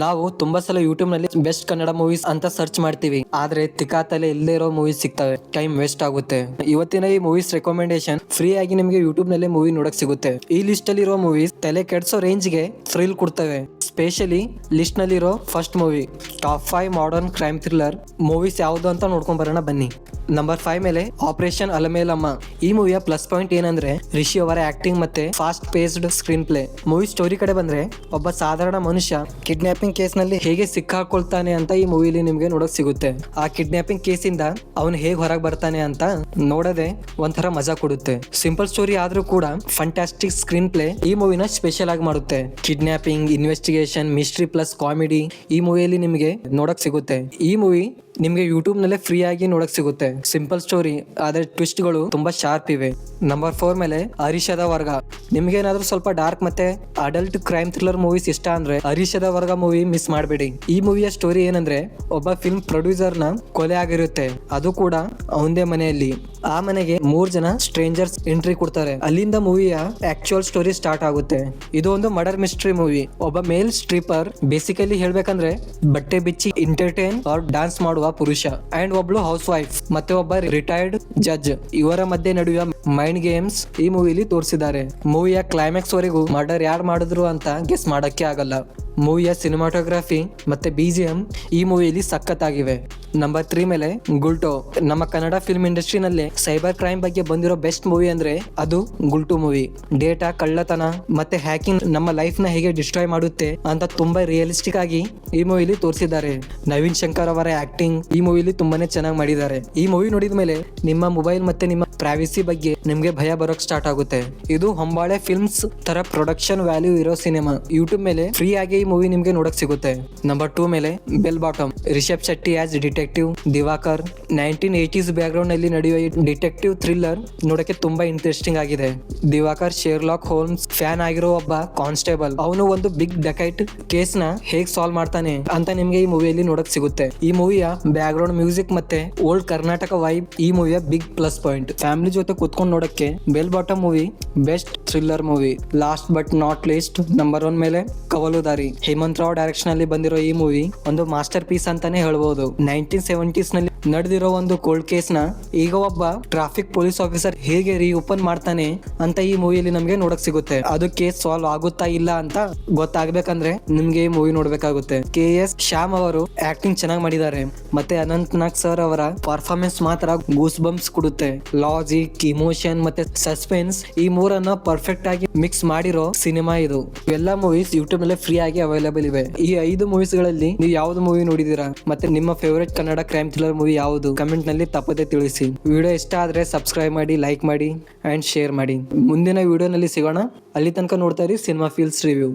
ನಾವು ತುಂಬಾ ಸಲ ಯೂಟ್ಯೂಬ್ ನಲ್ಲಿ ಬೆಸ್ಟ್ ಕನ್ನಡ ಮೂವೀಸ್ ಅಂತ ಸರ್ಚ್ ಮಾಡ್ತೀವಿ, ಆದ್ರೆ ತಿಕ್ಕಾತಲೆ ಇಲ್ಲೇ ಇರೋ ಮೂವೀಸ್ ಸಿಗ್ತವೆ, ಟೈಮ್ ವೇಸ್ಟ್ ಆಗುತ್ತೆ. ಇವತ್ತಿನ ಈ ಮೂವೀಸ್ ರೆಕಮೆಂಡೇಶನ್ ಫ್ರೀ ಆಗಿ ನಿಮಗೆ ಯೂಟ್ಯೂಬ್ ನಲ್ಲಿ ಮೂವಿ ನೋಡಕ್ ಸಿಗುತ್ತೆ. ಈ ಲಿಸ್ಟ್ ಅಲ್ಲಿ ಇರೋ ಮೂವೀಸ್ ತಲೆ ಕೆಡ್ಸೋ ರೇಂಜ್ ಗೆ ಥ್ರಿಲ್ ಕೊಡ್ತವೆ. ಸ್ಪೆಷಲಿ ಲಿಸ್ಟ್ ನಲ್ಲಿರೋ first movie top 5 modern crime thriller movies ಯಾವುದು ಅಂತ ನೋಡ್ಕೊಂಡ್ ಬರೋಣ ಬನ್ನಿ. ನಂಬರ್ 5 ಮೇಲೆ ಆಪರೇಷನ್ ಅಲಮೇಲಮ್ಮ. ಈ ಮೂವಿಯ ಪ್ಲಸ್ ಪಾಯಿಂಟ್ ಏನಂದ್ರೆ ರಿಷಿ ಅವರ ಆಕ್ಟಿಂಗ್ ಮತ್ತೆ fast paced screen play. Movie story ಕಡೆ ಬಂದ್ರೆ ಒಬ್ಬ ಸಾಧಾರಣ ಮನುಷ್ಯ ಕಿಡ್ನಾಪಿಂಗ್ ಕೇಸ್ ನಲ್ಲಿ ಹೇಗೆ ಸಿಕ್ಕಾಕೊಳ್ತಾನೆ ಅಂತ ಈ ಮೂವಿಲಿ ನಿಮ್ಗೆ ನೋಡಕ್ ಸಿಗುತ್ತೆ. ಆ ಕಿಡ್ನಾಪಿಂಗ್ ಕೇಸ್ ಇಂದ ಅವನು ಹೇಗೆ ಹೊರಗೆ ಬರ್ತಾನೆ ಅಂತ ನೋಡದೆ ಒಂಥರ ಮಜಾ ಕೊಡುತ್ತೆ. ಸಿಂಪಲ್ ಸ್ಟೋರಿ ಆದ್ರೂ ಕೂಡ ಫಂಟಾಸ್ಟಿಕ್ ಸ್ಕ್ರೀನ್ ಪ್ಲೇ ಈ ಮೂವಿನ ಸ್ಪೆಷಲ್ ಆಗಿ ಮಾಡುತ್ತೆ. Kidnapping, investigation, mystery plus comedy ಈ ಮೂವಿಯಲ್ಲಿ ನಿಮಗೆ ನೋಡಕ್ ಸಿಗುತ್ತೆ. ಈ ಮೂವಿ ನಿಮ್ಗೆ ಯೂಟ್ಯೂಬ್ ನಲ್ಲೇ ಫ್ರೀ ಆಗಿ ನೋಡಕ್ ಸಿಗುತ್ತೆ. ಸಿಂಪಲ್ ಸ್ಟೋರಿ ಆದ್ರೆ ಟ್ವಿಸ್ಟ್ ಗಳು ತುಂಬಾ ಶಾರ್ಪ್ ಇವೆ. ನಂಬರ್ 4 ಮೇಲೆ ಹರೀಶದ ವರ್ಗ. ನಿಮ್ಗೆ ಏನಾದ್ರೂ ಸ್ವಲ್ಪ ಡಾರ್ಕ್ ಮತ್ತೆ ಅಡಲ್ಟ್ ಕ್ರೈಮ್ ಥ್ರಿಲ್ಲರ್ ಮೂವೀಸ್ ಇಷ್ಟ ಅಂದ್ರೆ ಹರೀಶದ ವರ್ಗ ಮೂವಿ ಮಿಸ್ ಮಾಡಬೇಡಿ. ಈ ಮೂವಿಯ ಸ್ಟೋರಿ ಏನಂದ್ರೆ ಒಬ್ಬ ಫಿಲ್ಮ್ ಪ್ರೊಡ್ಯೂಸರ್ ನ ಕೊಲೆ ಆಗಿರುತ್ತೆ, ಅದು ಕೂಡ ಅವಂದೇ ಮನೆಯಲ್ಲಿ. ಆ ಮನೆಗೆ 3 ಜನ ಸ್ಟ್ರೇಂಜರ್ಸ್ ಎಂಟ್ರಿ ಕೊಡ್ತಾರೆ. ಅಲ್ಲಿಂದ ಮೂವಿಯ ಆಕ್ಚುಯಲ್ ಸ್ಟೋರಿ ಸ್ಟಾರ್ಟ್ ಆಗುತ್ತೆ. ಇದು ಒಂದು ಮರ್ಡರ್ ಮಿಸ್ಟ್ರಿ ಮೂವಿ. ಒಬ್ಬ ಮೇಲ್ ಸ್ಟ್ರೀಪರ್, ಬೇಸಿಕಲಿ ಹೇಳ್ಬೇಕಂದ್ರೆ ಬಟ್ಟೆ ಬಿಚ್ಚಿ ಎಂಟರ್ಟೈನ್ ಆರ್ ಡಾನ್ಸ್ ಮಾಡುವ ಪುರುಷ, ಅಂಡ್ ಒಬ್ಳು ಹೌಸ್ ವೈಫ್ ಮತ್ತೆ ಒಬ್ಬ ರಿಟೈರ್ಡ್ ಜಡ್ಜ್, ಇವರ ಮಧ್ಯೆ ನಡೆಯುವ ಮೈಂಡ್ ಗೇಮ್ಸ್ ಈ ಮೂವಿಲಿ ತೋರಿಸಿದ್ದಾರೆ. ಮೂವಿಯ ಕ್ಲೈಮ್ಯಾಕ್ಸ್ ವರೆಗೂ ಮರ್ಡರ್ ಯಾರು ಮಾಡಿದ್ರು ಅಂತ ಗೆಸ್ ಮಾಡಕ್ಕೆ ಆಗಲ್ಲ. ಮೂವಿಯ ಸಿನಿಮಾಟೋಗ್ರಫಿ ಮತ್ತೆ BGM ಈ ಮೂವಿಯಲ್ಲಿ ಸಖತ್ತಾಗಿವೆ. ನಂಬರ್ 3 ಮೇಲೆ ಗುಲ್ಟೋ. ನಮ್ಮ ಕನ್ನಡ ಫಿಲ್ಮ್ ಇಂಡಸ್ಟ್ರಿನಲ್ಲಿ ಸೈಬರ್ ಕ್ರೈಮ್ ಬಗ್ಗೆ ಬಂದಿರೋ ಬೆಸ್ಟ್ ಮೂವಿ ಅಂದ್ರೆ ಅದು ಗುಲ್ಟು ಮೂವಿ. ಡೇಟಾ, ಕಳ್ಳತನ ಮತ್ತೆ ಹ್ಯಾಕಿಂಗ್ ನಮ್ಮ ಲೈಫ್ ನ ಹೇಗೆ ಡಿಸ್ಟ್ರಾಯ್ ಮಾಡುತ್ತೆ ಅಂತ ತುಂಬಾ ರಿಯಲಿಸ್ಟಿಕ್ ಆಗಿ ಈ ಮೂವಿಲಿ ತೋರಿಸಿದ್ದಾರೆ. ನವೀನ್ ಶಂಕರ್ ಅವರ ಆಕ್ಟಿಂಗ್ ಈ ಮೂವಿಲಿ ತುಂಬಾನೇ ಚೆನ್ನಾಗಿ ಮಾಡಿದ್ದಾರೆ. ಈ ಮೂವಿ ನೋಡಿದ ಮೇಲೆ ನಿಮ್ಮ ಮೊಬೈಲ್ ಮತ್ತೆ ನಿಮ್ಮ ಪ್ರೈವಸಿ ಬಗ್ಗೆ ನಿಮ್ಗೆ ಭಯ ಬರೋಕ್ ಸ್ಟಾರ್ಟ್ ಆಗುತ್ತೆ. ಇದು ಹೊಂಬಾಳೆ ಫಿಲ್ಮ್ಸ್ ತರ ಪ್ರೊಡಕ್ಷನ್ ವ್ಯಾಲ್ಯೂ ಇರೋ ಸಿನಿಮಾ. ಯೂಟ್ಯೂಬ್ ಮೇಲೆ ಫ್ರೀ ಆಗಿ ಈ ಮೂವಿ ನಿಮ್ಗೆ ನೋಡಕ್ ಸಿಗುತ್ತೆ. ನಂಬರ್ 2 ಮೇಲೆ bell bottom. Rishab Shetty as detective Diwakar. 1980s background ನಲ್ಲಿ ನಡೆಯುವ ಈ ಡಿಟೆಕ್ಟಿವ್ ಥ್ರಿಲ್ಲರ್ ನೋಡಕ್ಕೆ ತುಂಬಾ ಇಂಟ್ರೆಸ್ಟಿಂಗ್ ಆಗಿದೆ. ದಿವಾಕರ್ ಶೇರ್ಲಾಕ್ ಹೋಲ್ಮ್ಸ್ ಫ್ಯಾನ್ ಆಗಿರೋ ಒಬ್ಬ ಕಾನ್ಸ್ಟೇಬಲ್. ಅವನು ಒಂದು ಬಿಗ್ ಡಕೈಟ್ ಕೇಸ್ ನ ಹೇಗ್ ಸಾಲ್ವ್ ಮಾಡ್ತಾನೆ ಅಂತ ನಿಮ್ಗೆ ಈ ಮೂವಿಯಲ್ಲಿ ನೋಡಕ್ ಸಿಗುತ್ತೆ. ಈ ಮೂವಿಯ ಬ್ಯಾಕ್ ಗ್ರೌಂಡ್ ಮ್ಯೂಸಿಕ್ ಮತ್ತೆ ಓಲ್ಡ್ ಕರ್ನಾಟಕ ವೈಬ್ ಈ ಮೂವಿಯ ಬಿಗ್ ಪ್ಲಸ್ ಪಾಯಿಂಟ್. ಫ್ಯಾಮಿಲಿ ಜೊತೆ ಕುತ್ಕೊಂಡು ನೋಡಕ್ಕೆ bell bottom movie best thriller movie. Last but not least number 1 ಮೇಲೆ ಕವಲುದಾರಿ. ಹೇಮಂತ್ ರಾವ್ ಡೈರೆಕ್ಷನ್ ಅಲ್ಲಿ ಬಂದಿರೋ ಈ ಮೂವಿ ಒಂದು ಮಾಸ್ಟರ್ ಪೀಸ್ ಅಂತಾನೆ ಹೇಳ್ಬಹುದು. 1970s ನಲ್ಲಿ ನಡೆದಿರೋ ಒಂದು ಕೋಲ್ಡ್ ಕೇಸ್ ನ ಈಗ ಒಬ್ಬ ಟ್ರಾಫಿಕ್ ಪೊಲೀಸ್ ಆಫೀಸರ್ ಹೇಗೆ ರೀಓಪನ್ ಮಾಡ್ತಾನೆ ಅಂತ ಈ ಮೂವಿಯಲ್ಲಿ ನಮ್ಗೆ ನೋಡಕ್ ಸಿಗುತ್ತೆ. ಅದು ಕೇಸ್ ಸಾಲ್ವ್ ಆಗುತ್ತಾ ಇಲ್ಲ ಅಂತ ಗೊತ್ತಾಗ್ಬೇಕಂದ್ರೆ ನಿಮ್ಗೆ ಈ ಮೂವಿ ನೋಡ್ಬೇಕಾಗುತ್ತೆ. KS ಶ್ಯಾಮ್ ಅವರು ಆಕ್ಟಿಂಗ್ ಚೆನ್ನಾಗಿ ಮಾಡಿದ್ದಾರೆ, ಮತ್ತೆ ಅನಂತ್ ನಾಗ್ ಸರ್ ಅವರ ಪರ್ಫಾರ್ಮೆನ್ಸ್ ಮಾತ್ರ ಗೂಸ್ ಬಂಪ್ಸ್ ಕೊಡುತ್ತೆ. ಲಾಜಿಕ್, ಇಮೋಷನ್ ಮತ್ತೆ ಸಸ್ಪೆನ್ಸ್ ಈ ಮೂರನ್ನ ಪರ್ಫೆಕ್ಟ್ ಆಗಿ ಮಿಕ್ಸ್ ಮಾಡಿರೋ ಸಿನಿಮಾ ಇದು. ಎಲ್ಲ ಮೂವೀಸ್ ಯೂಟ್ಯೂಬ್ ನಲ್ಲಿ ಫ್ರೀ ಆಗಿ ಅವೈಲೇಬಲ್ ಇವೆ. ಈ 5 ಮೂವೀಸ್ ಗಳಲ್ಲಿ ನೀವು ಯಾವ್ದು ಮೂವಿ ನೋಡಿದೀರಾ ಮತ್ತೆ ನಿಮ್ಮ favourite Kannada crime thriller movie ಯಾವುದು ಕಮೆಂಟ್ ನಲ್ಲಿ ತಪ್ಪದೆ ತಿಳಿಸಿ. ವಿಡಿಯೋ ಇಷ್ಟ ಆದ್ರೆ ಸಬ್ಸ್ಕ್ರೈಬ್ ಮಾಡಿ, ಲೈಕ್ ಮಾಡಿ ಅಂಡ್ ಶೇರ್ ಮಾಡಿ. ಮುಂದಿನ ವಿಡಿಯೋನಲ್ಲಿ ಸಿಗೋಣ. ಅಲ್ಲಿ ತನಕ ನೋಡ್ತಾ ಇರಿ ಸಿನಿಮಾ ಫೀಲ್ಸ್ ರಿವ್ಯೂ.